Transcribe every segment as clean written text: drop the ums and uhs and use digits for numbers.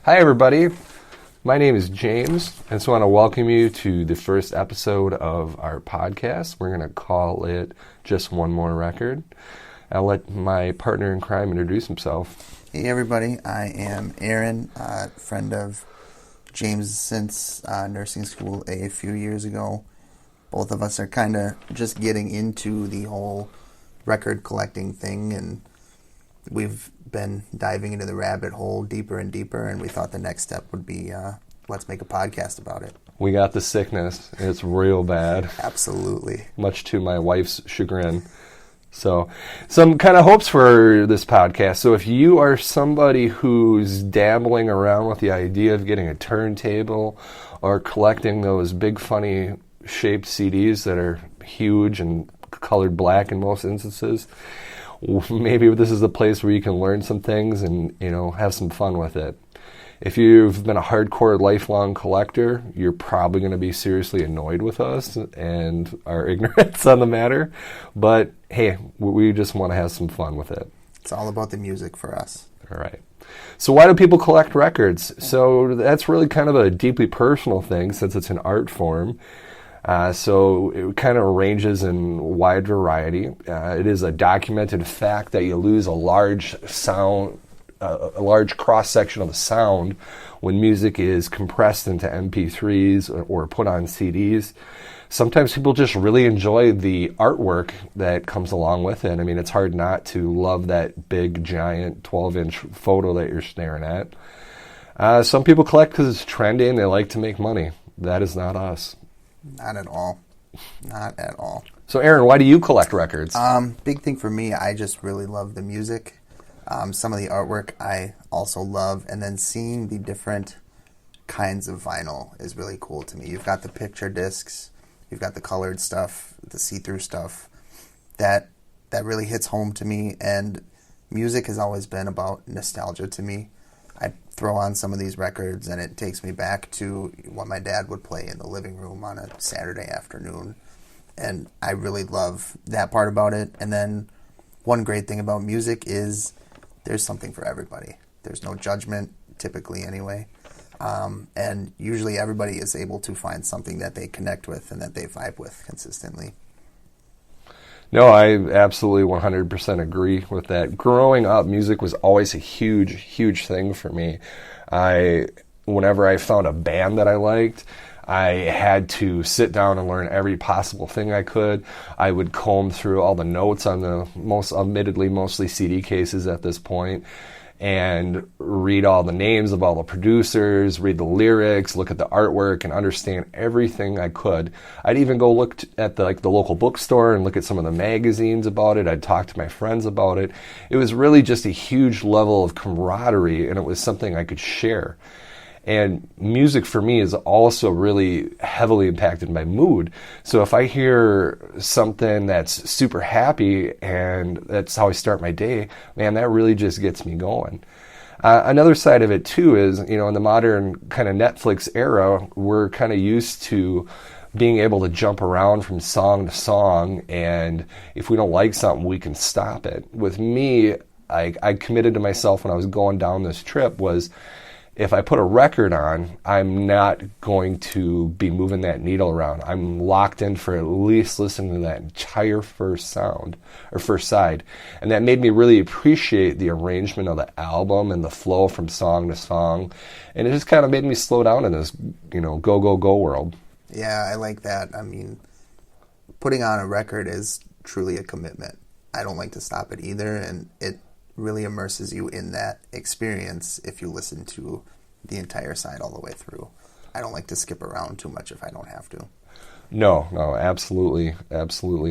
Hi, everybody. My name is James, and so I want to welcome you to the first episode of our podcast. We're going to call it Just One More Record. I'll let my partner in crime introduce himself. Hey, everybody. I am Aaron, a friend of James since nursing school a few years ago. Both of us are kind of just getting into the whole record collecting thing, and we've been diving into the rabbit hole deeper and deeper, and we thought the next step would be let's make a podcast about it. We got the sickness. It's real bad. Absolutely. Much to my wife's chagrin. So, some kind of hopes for this podcast. So if you are somebody who's dabbling around with the idea of getting a turntable or collecting those big funny shaped CDs that are huge and colored black in most instances, maybe this is a place where you can learn some things and, have some fun with it. If you've been a hardcore lifelong collector, you're probably going to be seriously annoyed with us and our ignorance on the matter. But hey, we just want to have some fun with it. It's all about the music for us. All right. So why do people collect records? So that's really kind of a deeply personal thing since it's an art form. So it kind of ranges in wide variety. It is a documented fact that you lose a large cross-section of the sound when music is compressed into MP3s or put on CDs. Sometimes people just really enjoy the artwork that comes along with it. I mean, it's hard not to love that big, giant 12-inch photo that you're staring at. Some people collect because it's trendy and they like to make money. That is not us. Not at all. Not at all. So, Aaron, why do you collect records? Big thing for me, I just really love the music. Some of the artwork I also love, and then seeing the different kinds of vinyl is really cool to me. You've got the picture discs, you've got the colored stuff, the see-through stuff. That really hits home to me, and music has always been about nostalgia to me. I throw on some of these records, and it takes me back to what my dad would play in the living room on a Saturday afternoon, and I really love that part about it. And then one great thing about music is there's something for everybody. There's no judgment, typically anyway. And usually everybody is able to find something that they connect with and that they vibe with consistently. No, I absolutely 100% agree with that. Growing up, music was always a huge, huge thing for me. Whenever I found a band that I liked, I had to sit down and learn every possible thing I could. I would comb through all the notes on the mostly CD cases at this point, and read all the names of all the producers, read the lyrics, look at the artwork, and understand everything I could. I'd even go look at the local bookstore and look at some of the magazines about it. I'd talk to my friends about it. It was really just a huge level of camaraderie, and it was something I could share. And music for me is also really heavily impacted by mood. So if I hear something that's super happy and that's how I start my day, man, that really just gets me going. Another side of it too is, in the modern kind of Netflix era, we're kind of used to being able to jump around from song to song, and if we don't like something, we can stop it. With me, I committed to myself when I was going down this trip was, if I put a record on, I'm not going to be moving that needle around. I'm locked in for at least listening to that entire first side. And that made me really appreciate the arrangement of the album and the flow from song to song. And it just kind of made me slow down in this, go, go, go world. Yeah, I like that. I mean, putting on a record is truly a commitment. I don't like to stop it either, and it really immerses you in that experience if you listen to the entire side all the way through. I don't like to skip around too much if I don't have to. No, absolutely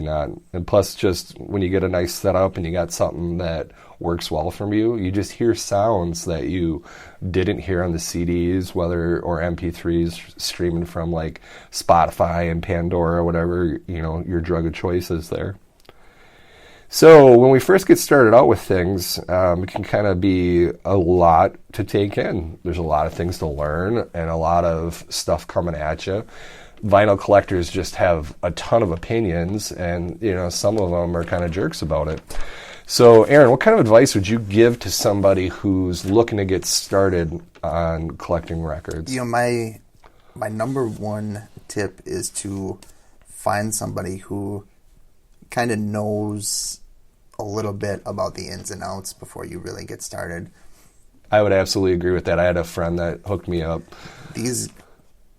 not. And plus, just when you get a nice setup and you got something that works well for you, you just hear sounds that you didn't hear on the CDs, or MP3s streaming from like Spotify and Pandora, whatever, your drug of choice is there. So when we first get started out with things, it can kind of be a lot to take in. There's a lot of things to learn and a lot of stuff coming at you. Vinyl collectors just have a ton of opinions, and some of them are kind of jerks about it. So, Aaron, what kind of advice would you give to somebody who's looking to get started on collecting records? My number one tip is to find somebody who kind of knows a little bit about the ins and outs before you really get started. I would absolutely agree with that. I had a friend that hooked me up. These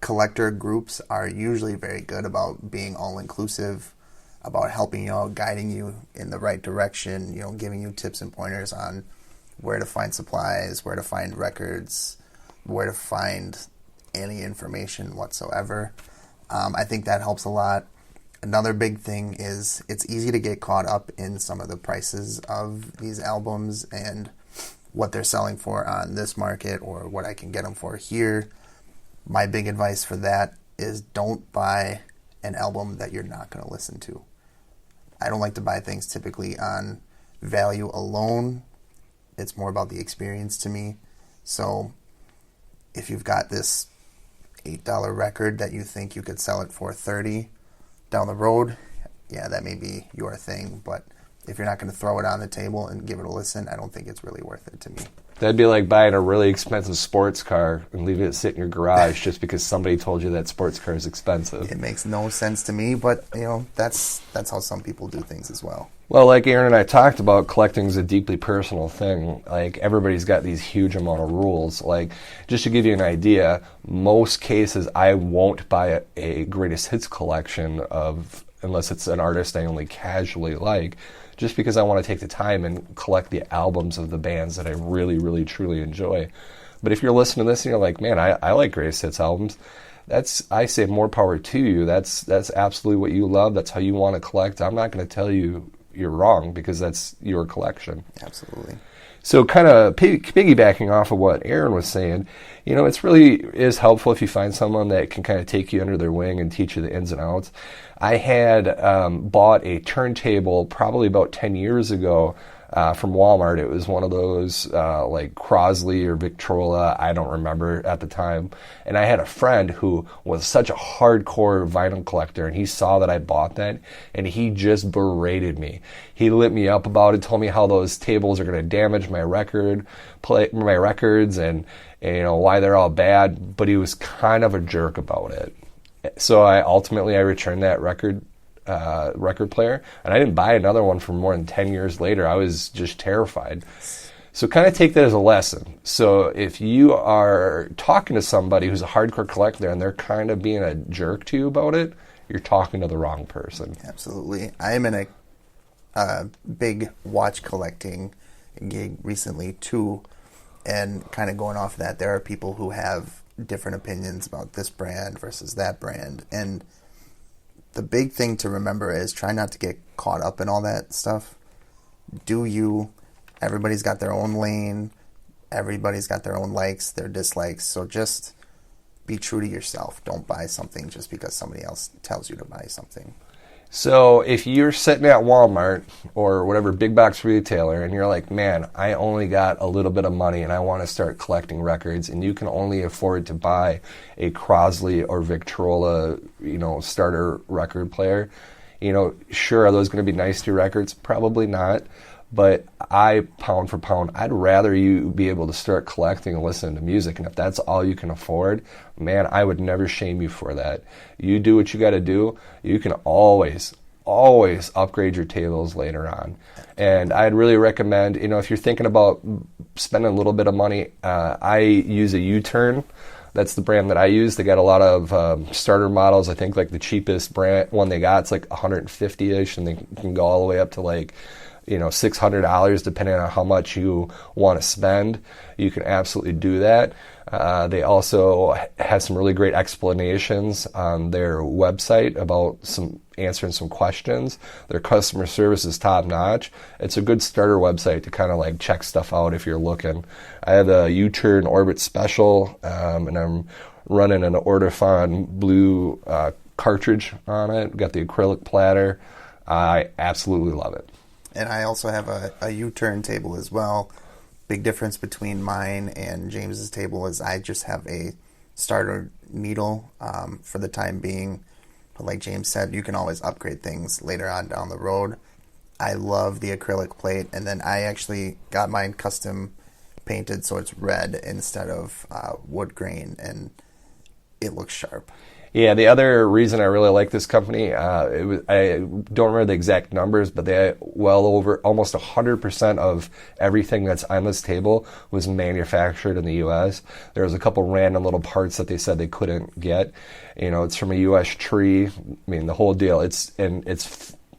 collector groups are usually very good about being all-inclusive, about helping you out, guiding you in the right direction, giving you tips and pointers on where to find supplies, where to find records, where to find any information whatsoever. I think that helps a lot. Another big thing is it's easy to get caught up in some of the prices of these albums and what they're selling for on this market or what I can get them for here. My big advice for that is don't buy an album that you're not going to listen to. I don't like to buy things typically on value alone. It's more about the experience to me. So if you've got this $8 record that you think you could sell it for $30 down the road, yeah, that may be your thing. But if you're not going to throw it on the table and give it a listen, I don't think it's really worth it to me. That'd be like buying a really expensive sports car and leaving it sit in your garage just because somebody told you that sports car is expensive. It makes no sense to me, but that's how some people do things as well. Well, like Aaron and I talked about, collecting is a deeply personal thing. Like, everybody's got these huge amount of rules. Like, just to give you an idea, most cases I won't buy a greatest hits collection unless it's an artist I only casually like, just because I want to take the time and collect the albums of the bands that I really, really, truly enjoy. But if you're listening to this and you're like, man, I like greatest hits albums, I say more power to you. That's absolutely what you love. That's how you want to collect. I'm not going to tell you you're wrong because that's your collection. Absolutely. So kind of piggybacking off of what Aaron was saying, it's really is helpful if you find someone that can kind of take you under their wing and teach you the ins and outs. I had bought a turntable probably about 10 years ago from Walmart. It was one of those like Crosley or Victrola, I don't remember at the time. And I had a friend who was such a hardcore vinyl collector, and he saw that I bought that, and he just berated me. He lit me up about it, told me how those tables are going to damage my records, and why they're all bad. But he was kind of a jerk about it. So I returned that record player, and I didn't buy another one for more than 10 years later. I was just terrified. So kind of take that as a lesson. So if you are talking to somebody who's a hardcore collector and they're kind of being a jerk to you about it, you're talking to the wrong person. Absolutely. I am in a big watch collecting gig recently too, and kind of going off of that, there are people who have different opinions about this brand versus that brand, and the big thing to remember is try not to get caught up in all that stuff. Everybody's got their own lane, everybody's got their own likes, their dislikes, so just be true to yourself. Don't buy something just because somebody else tells you to buy something. So if you're sitting at Walmart or whatever big box retailer and you're like, man, I only got a little bit of money and I want to start collecting records, and you can only afford to buy a Crosley or Victrola, starter record player, sure, are those going to be nice to your records? Probably not. But pound for pound, I'd rather you be able to start collecting and listening to music. And if that's all you can afford, man, I would never shame you for that. You do what you got to do. You can always upgrade your tables later on. And I'd really recommend, if you're thinking about spending a little bit of money, I use a U-Turn. That's the brand that I use. They got a lot of starter models. I think like the cheapest brand one they got, it's like $150-ish, and they can go all the way up to like $600 depending on how much you want to spend. You can absolutely do that. They also have some really great explanations on their website about answering some questions. Their customer service is top notch. It's a good starter website to kind of like check stuff out if you're looking. I have a U-Turn Orbit Special, and I'm running an Ortofon blue cartridge on it. Got the acrylic platter. I absolutely love it. And I also have a U-Turn table as well. Big difference between mine and James's table is I just have a starter needle for the time being. But like James said, you can always upgrade things later on down the road. I love the acrylic plate, and then I actually got mine custom painted so it's red instead of wood grain, and it looks sharp. Yeah, the other reason I really like this company, I don't remember the exact numbers, but they well over almost 100% of everything that's on this table was manufactured in the U.S. There was a couple random little parts that they said they couldn't get. You know, it's from a U.S. tree. I mean, the whole deal. It's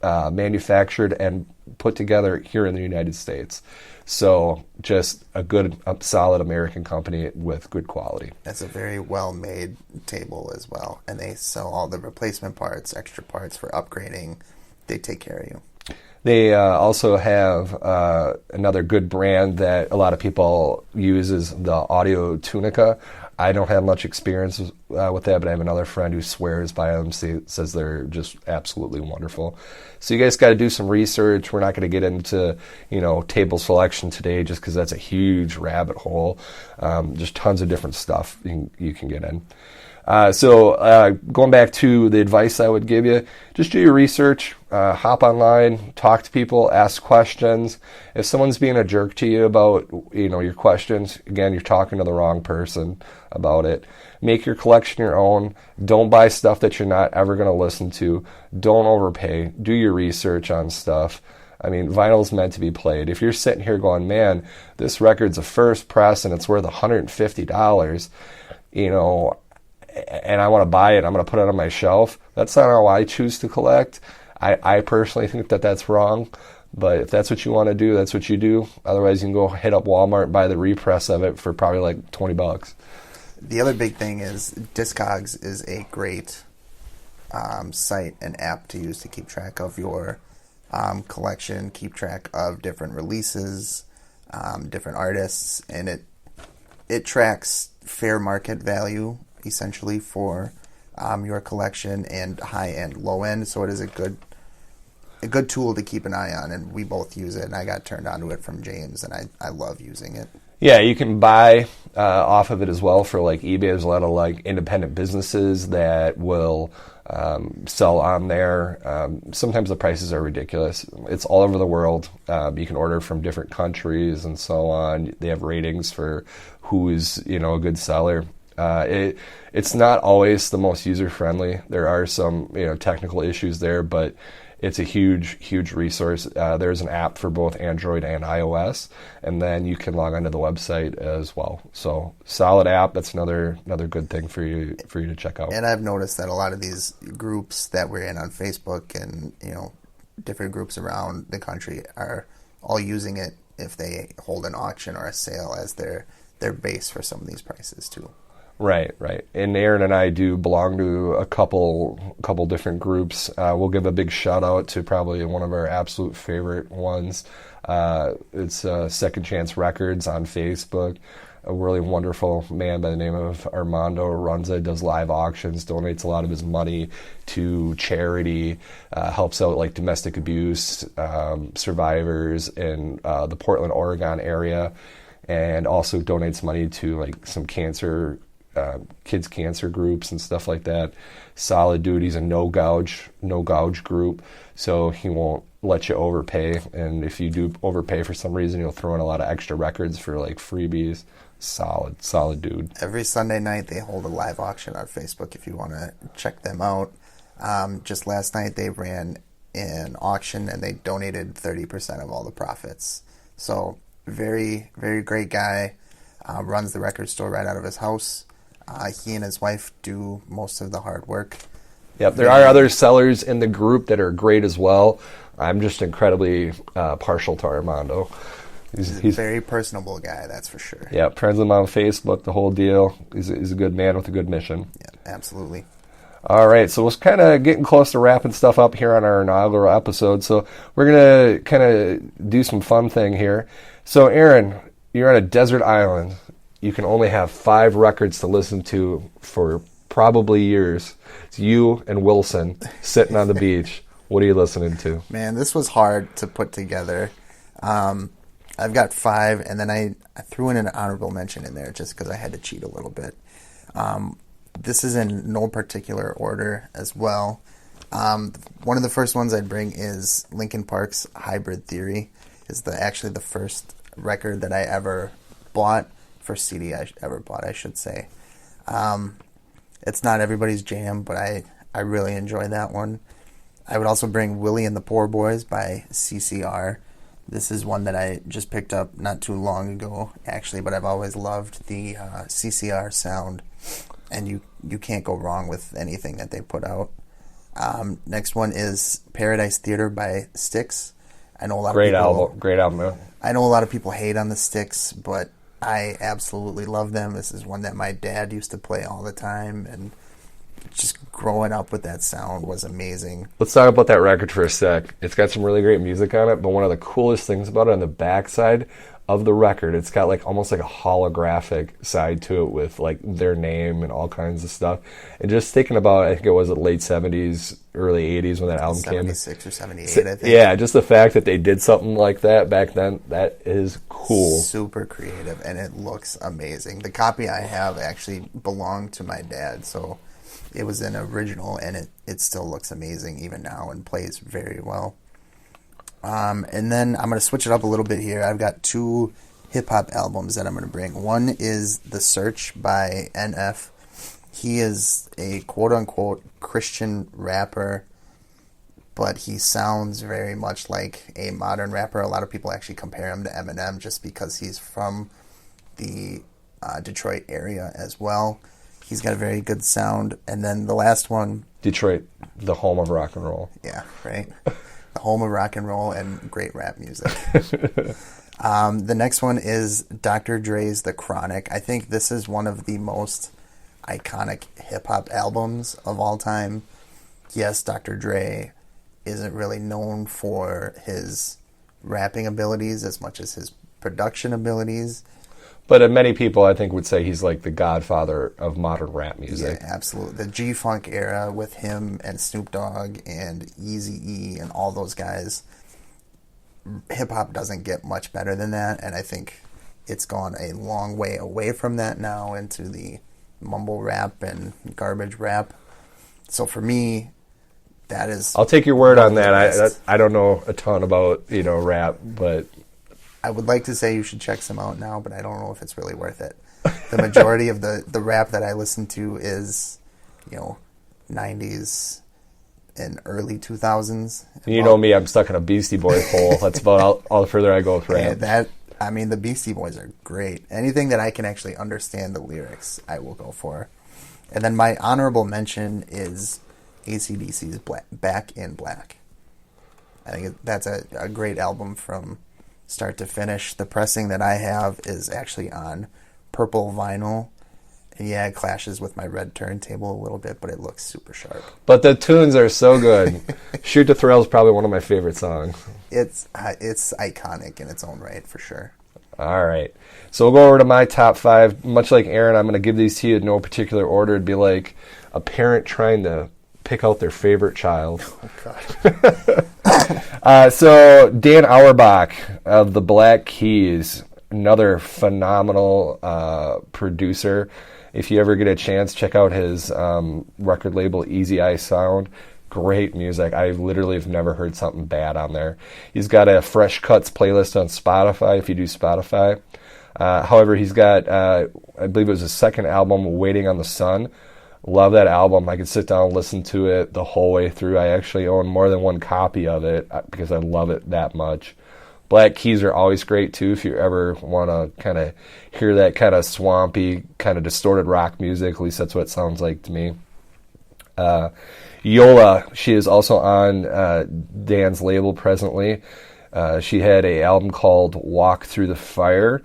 manufactured and put together here in the United States. So just a good, solid American company with good quality. It's a very well-made table as well, and they sell all the replacement parts, extra parts for upgrading. They take care of you. They also have another good brand that a lot of people use is the Audio Tunica. I don't have much experience with that, but I have another friend who swears by them, says they're just absolutely wonderful. So you guys got to do some research. We're not going to get into, table selection today just because that's a huge rabbit hole. Just tons of different stuff you can get in. So going back to the advice I would give you, just do your research, hop online, talk to people, ask questions. If someone's being a jerk to you about, your questions, again, you're talking to the wrong person about it. Make your collection your own. Don't buy stuff that you're not ever going to listen to. Don't overpay. Do your research on stuff. I mean, vinyl's meant to be played. If you're sitting here going, man, this record's a first press and it's worth $150, and I want to buy it, I'm going to put it on my shelf. That's not how I choose to collect. I personally think that that's wrong. But if that's what you want to do, that's what you do. Otherwise, you can go hit up Walmart and buy the repress of it for probably like $20. The other big thing is Discogs is a great site and app to use to keep track of your collection, keep track of different releases, different artists, and it tracks fair market value essentially for your collection and high and low end. So it is a good tool to keep an eye on, and we both use it. And I got turned on to it from James, and I love using it. Yeah, you can buy off of it as well for like eBay. There's a lot of like independent businesses that will sell on there. Sometimes the prices are ridiculous. It's all over the world. You can order from different countries and so on. They have ratings for who is a good seller. It's not always the most user friendly. There are some technical issues there, but it's a huge resource. There's an app for both Android and iOS, and then you can log onto the website as well. So solid app. That's another good thing for you to check out. And I've noticed that a lot of these groups that we're in on Facebook and different groups around the country are all using it if they hold an auction or a sale as their base for some of these prices too. Right. And Aaron and I do belong to a couple different groups. We'll give a big shout out to probably one of our absolute favorite ones. It's Second Chance Records on Facebook. A really wonderful man by the name of Armando runs it, does live auctions, donates a lot of his money to charity, helps out like domestic abuse survivors in the Portland, Oregon area, and also donates money to like some kids cancer groups and stuff like that. Solid dude. He's a no gouge group, so he won't let you overpay. And if you do overpay for some reason, he'll throw in a lot of extra records for like freebies. Solid dude. Every Sunday night they hold a live auction on Facebook if you want to check them out. Just last night they ran an auction and they donated 30% of all the profits. So very, very great guy. Runs the record store right out of his house. He and his wife do most of the hard work. Yep, there are other sellers in the group that are great as well. I'm just incredibly partial to Armando. He's a very personable guy, that's for sure. Yeah, friends with him on Facebook, the whole deal. He's a good man with a good mission. Yeah, absolutely. All right, so we're kind of getting close to wrapping stuff up here on our inaugural episode. So we're going to kind of do some fun thing here. So Aaron, you're on a desert island. You can only have 5 records to listen to for probably years. It's you and Wilson sitting on the beach. What are you listening to? Man, this was hard to put together. I've got 5, and then I threw in an honorable mention in there just because I had to cheat a little bit. This is in no particular order as well. One of the first ones I'd bring is Linkin Park's Hybrid Theory. Is actually the first record that I ever bought, first CD I ever bought, I should say. It's not everybody's jam, but I really enjoy that one. I would also bring Willie and the Poor Boys by CCR. This is one that I just picked up not too long ago, actually, but I've always loved the CCR sound, and you can't go wrong with anything that they put out. Next one is Paradise Theater by Styx. I know a lot of people... Great album, man. I know a lot of people hate on the Styx, but I absolutely love them. This is one that my dad used to play all the time, and just growing up with that sound was amazing. Let's talk about that record for a sec. It's got some really great music on it, but one of the coolest things about it, on the backside of the record, it's got like almost like a holographic side to it with like their name and all kinds of stuff. And just thinking about, I think it was the late 70s, early 80s when that album came. 76 or 78, I think. Yeah, just the fact that they did something like that back then, that is cool. Super creative, and it looks amazing. The copy I have actually belonged to my dad, so it was an original, and it still looks amazing even now and plays very well. And then I'm going to switch it up a little bit here. I've got two hip-hop albums that I'm going to bring. One is The Search by NF. He is a quote-unquote Christian rapper, but he sounds very much like a modern rapper. A lot of people actually compare him to Eminem just because he's from the Detroit area as well. He's got a very good sound. And then the last one... Detroit, the home of rock and roll. Yeah, right? The home of rock and roll and great rap music. The next one is Dr. Dre's The Chronic. I think this is one of the most iconic hip-hop albums of all time. Yes, Dr. Dre isn't really known for his rapping abilities as much as his production abilities. But many people, I think, would say he's like the godfather of modern rap music. Yeah, absolutely. The G-Funk era with him and Snoop Dogg and Eazy-E and all those guys, hip-hop doesn't get much better than that, and I think it's gone a long way away from that now into the mumble rap and garbage rap. So for me, that is... I'll take your word on that. I don't know a ton about, rap, but... I would like to say you should check some out now, but I don't know if it's really worth it. The majority of the rap that I listen to is, 90s and early 2000s. You know me, I'm stuck in a Beastie Boys hole. That's about all the further I go with rap. The Beastie Boys are great. Anything that I can actually understand the lyrics, I will go for. And then my honorable mention is AC/DC's Back in Black. I think that's a great album from start to finish. The pressing that I have is actually on purple vinyl. And yeah, it clashes with my red turntable a little bit, but it looks super sharp. But the tunes are so good. Shoot to Thrill is probably one of my favorite songs. It's iconic in its own right, for sure. All right. So we'll go over to my top 5. Much like Aaron, I'm going to give these to you in no particular order. It'd be like a parent trying to pick out their favorite child. Oh, God. So Dan Auerbach of the Black Keys, another phenomenal producer. If you ever get a chance, check out his record label, Easy Eye Sound. Great music. I literally have never heard something bad on there. He's got a Fresh Cuts playlist on Spotify, if you do Spotify. However, he's got, I believe it was his second album, Waiting on the Sun. Love that album. I could sit down and listen to it the whole way through. I actually own more than one copy of it because I love it that much. Black Keys are always great, too, if you ever want to kind of hear that kind of swampy, kind of distorted rock music. At least that's what it sounds like to me. Yola, she is also on Dan's label presently. She had an album called Walk Through the Fire,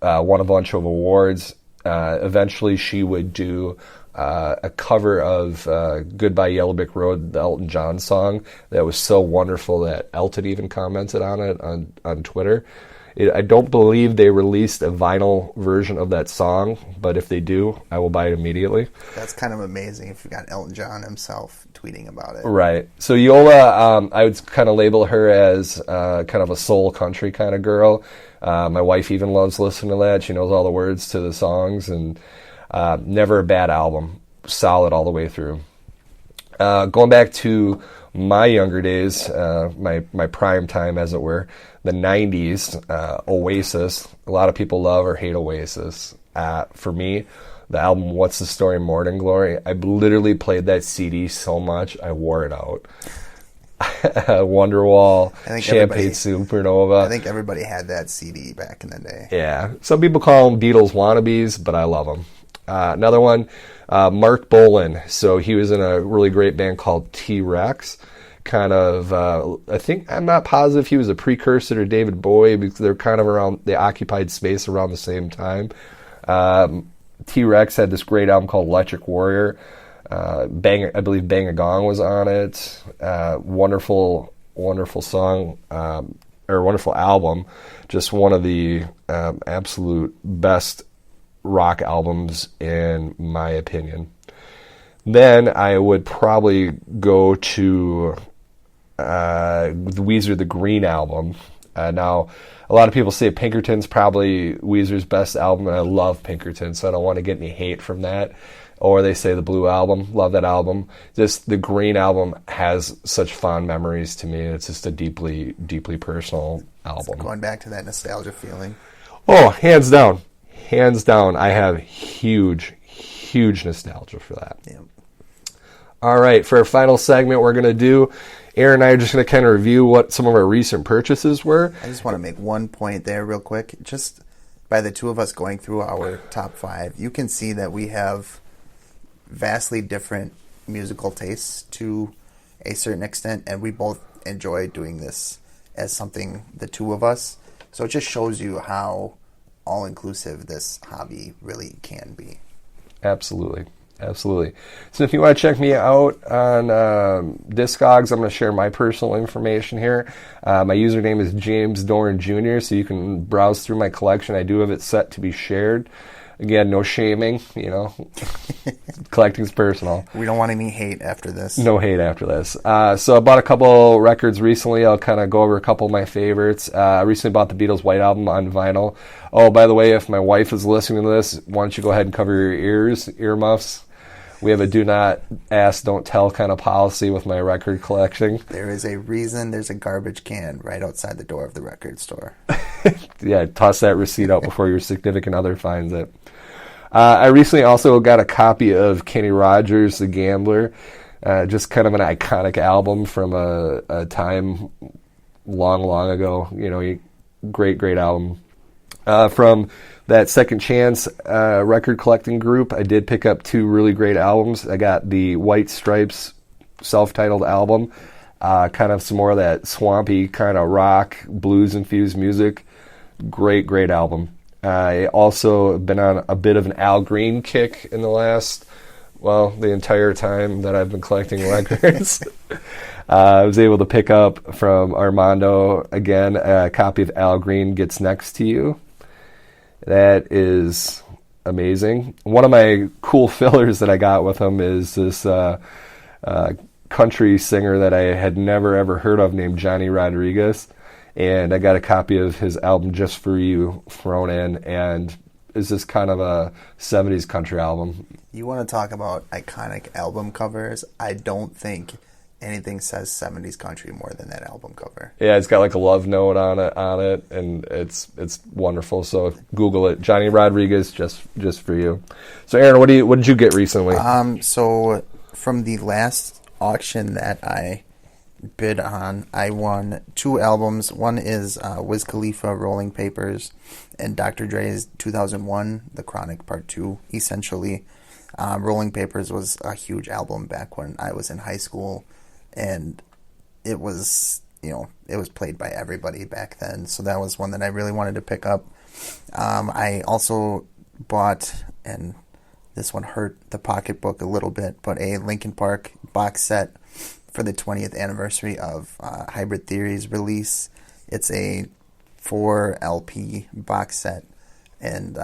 won a bunch of awards. Eventually she would do a cover of Goodbye Yellow Brick Road, the Elton John song. That was so wonderful that Elton even commented on it on Twitter. I don't believe they released a vinyl version of that song, but if they do, I will buy it immediately. That's kind of amazing if you got Elton John himself tweeting about it. Right. So Yola, I would kind of label her as kind of a soul country kind of girl. My wife even loves listening to that. She knows all the words to the songs, and never a bad album. Solid all the way through. Going back to my younger days, my prime time, as it were, the 90s, Oasis. A lot of people love or hate Oasis. For me, the album What's the Story, More Than Glory, I literally played that CD so much, I wore it out. Wonderwall, Champagne Supernova. I think everybody had that CD back in the day. Yeah. Some people call them Beatles wannabes, but I love them. Another one, Mark Bolan. So he was in a really great band called T-Rex. Kind of, I'm not positive he was a precursor to David Bowie, because they're kind of around, they occupied space around the same time. T-Rex had this great album called Electric Warrior. I believe Bang a Gong was on it. Wonderful song, or wonderful album. Just one of the absolute best rock albums in my opinion. Then I would probably go to the Weezer The Green Album. Now, a lot of people say Pinkerton's probably Weezer's best album, and I love Pinkerton, so I don't want to get any hate from that. Or they say the Blue Album, love that album. Just the Green Album has such fond memories to me. It's just a deeply, deeply personal album. It's going back to that nostalgia feeling. Oh, hands down. Hands down. I have huge, huge nostalgia for that. Yeah. All right, for our final segment, we're going to do, Aaron and I are just going to kind of review what some of our recent purchases were. I just want to make one point there real quick. Just by the two of us going through our top 5, you can see that we have vastly different musical tastes to a certain extent, and we both enjoy doing this as something, the two of us. So it just shows you how all-inclusive this hobby really can be. Absolutely. Absolutely. So if you want to check me out on Discogs, I'm going to share my personal information here. My username is James Dorn Jr., so you can browse through my collection. I do have it set to be shared. Again, no shaming, collecting's personal. We don't want any hate after this. No hate after this. So I bought a couple records recently. I'll kind of go over a couple of my favorites. I recently bought the Beatles White Album on vinyl. Oh, by the way, if my wife is listening to this, why don't you go ahead and cover your earmuffs? We have a do not ask, don't tell kind of policy with my record collection. There is a reason there's a garbage can right outside the door of the record store. Yeah, toss that receipt out before your significant other finds it. I recently also got a copy of Kenny Rogers, The Gambler, just kind of an iconic album from a time long, long ago. Great album. From that Second Chance record collecting group, I did pick up 2 really great albums. I got the White Stripes self-titled album, kind of some more of that swampy kind of rock, blues-infused music. Great album. I also been on a bit of an Al Green kick in the entire time that I've been collecting records. I was able to pick up from Armando, again, a copy of Al Green Gets Next to You. That is amazing. One of my cool fillers that I got with him is this country singer that I had never, ever heard of named Johnny Rodriguez. And I got a copy of his album Just For You thrown in, and it's just kind of a 70s country album. You want to talk about iconic album covers? I don't think anything says 70s country more than that album cover. Yeah, it's got like a love note on it, and it's wonderful. So Google it, Johnny Rodriguez, just for you. So Aaron, what did you get recently? So from the last auction that I bid on, I won 2 albums. One is Wiz Khalifa, Rolling Papers, and Dr. Dre's 2001, The Chronic Part 2. Essentially, Rolling Papers was a huge album back when I was in high school, and it was played by everybody back then. So that was one that I really wanted to pick up. I also bought, and this one hurt the pocketbook a little bit, but a Linkin Park box set for the 20th anniversary of Hybrid Theory's release. It's a 4 LP box set, and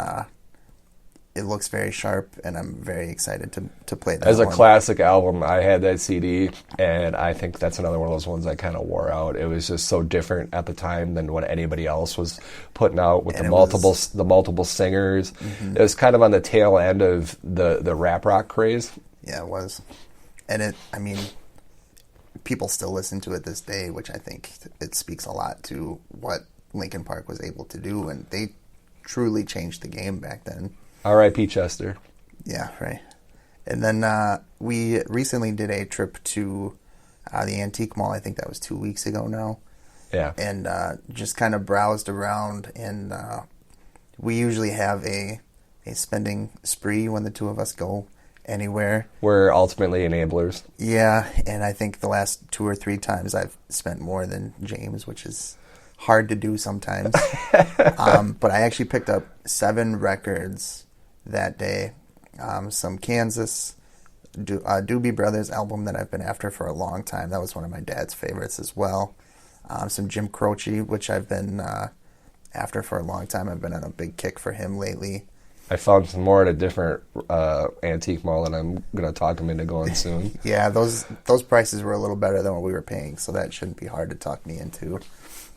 it looks very sharp, and I'm very excited to play that. As a classic album, I had that CD, and I think that's another one of those ones I kind of wore out. It was just so different at the time than what anybody else was putting out with the multiple singers. Mm-hmm. It was kind of on the tail end of the rap rock craze. Yeah, it was. And I mean, people still listen to it this day, which I think it speaks a lot to what Linkin Park was able to do, and they truly changed the game back then. R.I.P. Chester. Yeah, right. And then we recently did a trip to the Antique Mall. I think that was 2 weeks ago now. Yeah. And just kind of browsed around, and we usually have a spending spree when the two of us go anywhere. We're ultimately enablers. Yeah, and I think the last 2 or 3 times I've spent more than James, which is hard to do sometimes. But I actually picked up 7 records that day. Some Kansas, Doobie Brothers album that I've been after for a long time. That was one of my dad's favorites as well. Some Jim Croce, which I've been after for a long time. I've been on a big kick for him lately. I found some more at a different antique mall, and I'm going to talk him into going soon. Yeah, those prices were a little better than what we were paying, so that shouldn't be hard to talk me into.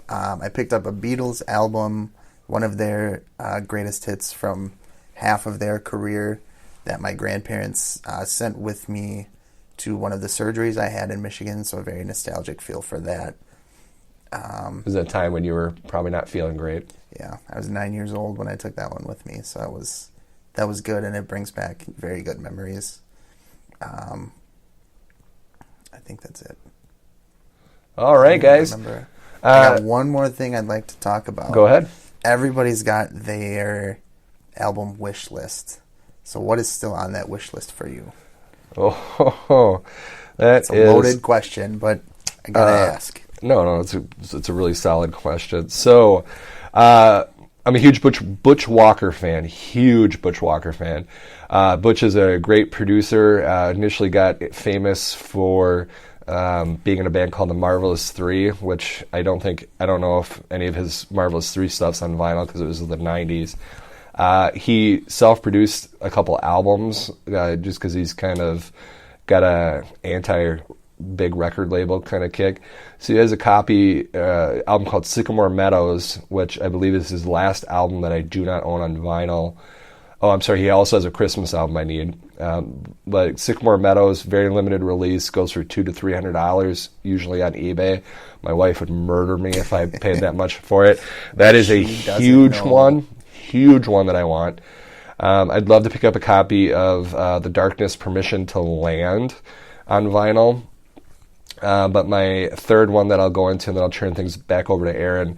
I picked up a Beatles album, one of their greatest hits from half of their career that my grandparents sent with me to one of the surgeries I had in Michigan, so a very nostalgic feel for that. It was a time when you were probably not feeling great. Yeah, I was 9 years old when I took that one with me, so that was good, and it brings back very good memories. I think that's it. All right, guys. I got one more thing I'd like to talk about. Go ahead. Everybody's got their album wish list. So what is still on that wish list for you? Oh, It's a loaded question, but I gotta ask. No, it's a really solid question. So, I'm a huge Butch Walker fan. Huge Butch Walker fan. Butch is a great producer. Initially got famous for being in a band called the Marvelous Three, which I don't know if any of his Marvelous Three stuff's on vinyl because it was the 90s. He self-produced a couple albums just because he's kind of got a anti-big record label kind of kick. So he has a album called Sycamore Meadows, which I believe is his last album that I do not own on vinyl. Oh, I'm sorry, he also has a Christmas album I need. But Sycamore Meadows, very limited release, goes for $200 to $300, usually on eBay. My wife would murder me if I paid that much for it. That is a huge one that I want. I'd love to pick up a copy of The Darkness, Permission to Land on vinyl. But my third one that I'll go into, and then I'll turn things back over to Aaron.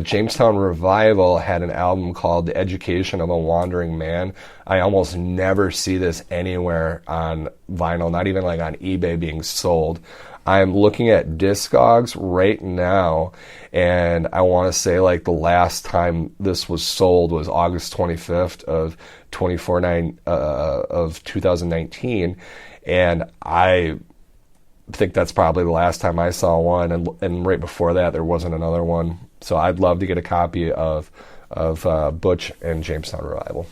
Jamestown Revival had an album called The Education of a Wandering Man. I almost never see this anywhere on vinyl, not even like on eBay being sold. I'm looking at Discogs right now, and I want to say like the last time this was sold was August 25th of 2019, and I think that's probably the last time I saw one, and right before that there wasn't another one. So I'd love to get a copy of Butch and Jamestown Revival.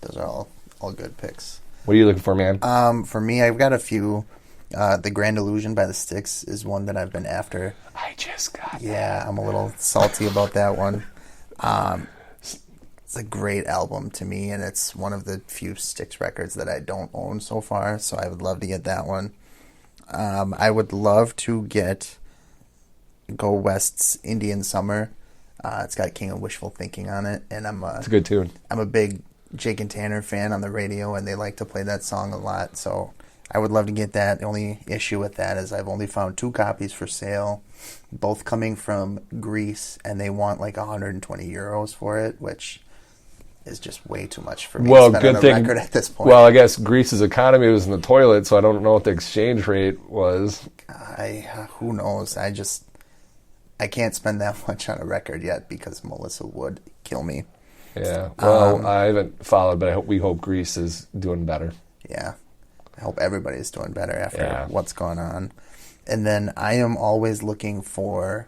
Those are all good picks. What are you looking for, man? For me, I've got a few. The Grand Illusion by the Styx is one that I've been after. I just got that. Yeah, I'm a little salty about that one. It's a great album to me, and it's one of the few Styx records that I don't own so far, so I would love to get that one. I would love to get Go West's Indian Summer. It's got King of Wishful Thinking on it, and it's a good tune. I'm a big Jake and Tanner fan on the radio, and they like to play that song a lot, so I would love to get that. The only issue with that is I've only found 2 copies for sale, both coming from Greece, and they want like 120 euros for it, which is just way too much for me to spend on a record at this point. Well, I guess Greece's economy was in the toilet, so I don't know what the exchange rate was. Who knows? I can't spend that much on a record yet because Melissa would kill me. Yeah. Well, I haven't followed, but we hope Greece is doing better. Yeah. I hope everybody's doing better after what's going on. And then I am always looking for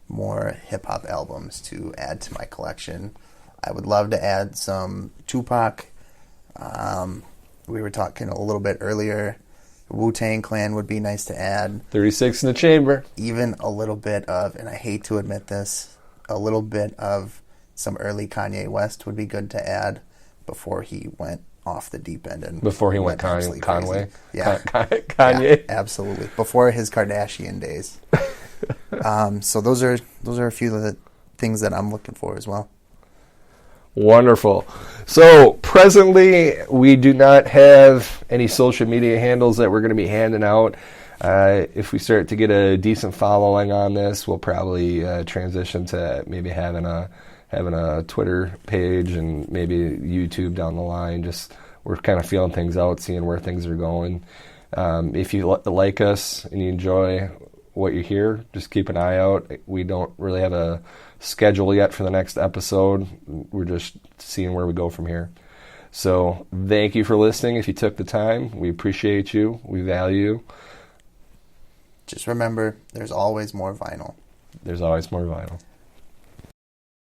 more hip-hop albums to add to my collection. I would love to add some Tupac. We were talking a little bit earlier. Wu-Tang Clan would be nice to add. 36 in the Chamber. Even a little bit of, and I hate to admit this, a little bit of some early Kanye West would be good to add before he went off the deep end and Before he went absolutely Conway. crazy. Yeah. Kanye. Yeah, absolutely. Before his Kardashian days. So those are a few of the things that I'm looking for as well. Wonderful. So presently, we do not have any social media handles that we're going to be handing out. If we start to get a decent following on this, we'll probably transition to maybe having a Twitter page and maybe YouTube down the line. Just we're kind of feeling things out, seeing where things are going. If you like us and you enjoy what you hear, just keep an eye out. We don't really have a schedule yet for the next episode. We're just seeing where we go from here. So thank you for listening. If you took the time, we appreciate you. We value you. Just remember, there's always more vinyl. There's always more vinyl.